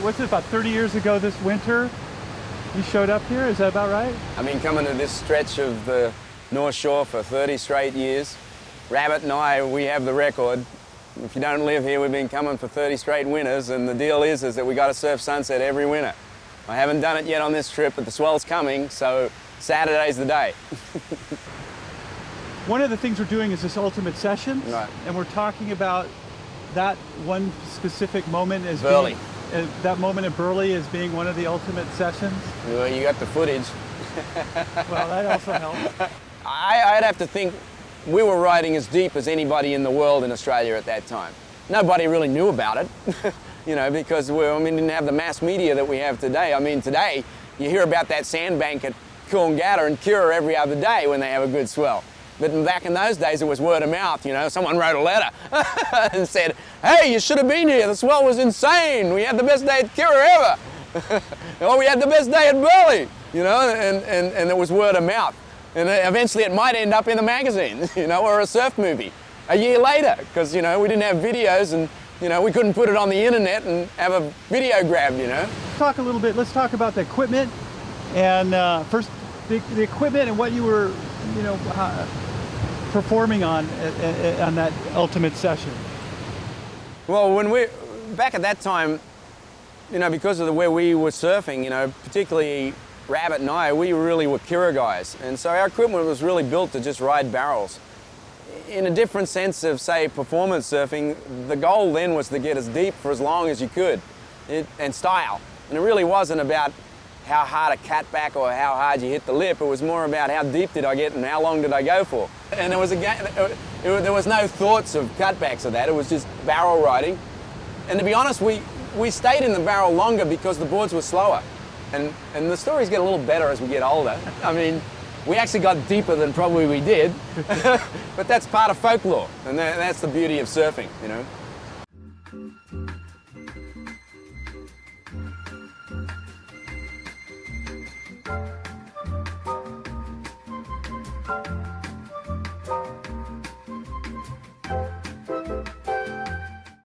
what's it, about 30 years ago this winter, you showed up here, is that about right? I've been coming to this stretch of the North Shore for 30 straight years. Rabbit and I, we have the record. If you don't live here, we've been coming for 30 straight winters, and the deal is that we got to surf sunset every winter. I haven't done it yet on this trip, but the swell's coming, so Saturday's the day. One of the things we're doing is this ultimate sessions, right. And we're talking about that one specific moment as Burley. That moment in Burley as being one of the ultimate sessions. Well, you got the footage. Well, that also helps. I'd have to think we were riding as deep as anybody in the world in Australia at that time. Nobody really knew about it, you know, because we didn't have the mass media that we have today. I mean, today you hear about that sandbank at Coolangatta and Cura every other day when they have a good swell. But back in those days, it was word of mouth, you know. Someone wrote a letter and said, hey, you should have been here. The swell was insane. We had the best day at Cura ever. Or we had the best day at Burley, you know, and it was word of mouth. And eventually it might end up in a magazine, you know, or a surf movie a year later, because, you know, we didn't have videos and, you know, we couldn't put it on the internet and have a video grab, you know. Talk a little bit, let's talk about the equipment and first the equipment and what you were, you know, performing on that ultimate session. Well, back at that time, you know, because of the way we were surfing, you know, particularly Rabbit and I, we really were Cura guys. And so our equipment was really built to just ride barrels. In a different sense of, say, performance surfing, the goal then was to get as deep for as long as you could, and style. And it really wasn't about how hard a catback or how hard you hit the lip. It was more about how deep did I get and how long did I go for. And there was no thoughts of cutbacks of that. It was just barrel riding. And to be honest, we stayed in the barrel longer because the boards were slower. And the stories get a little better as we get older. I mean, we actually got deeper than probably we did, but that's part of folklore, and that's the beauty of surfing, you know.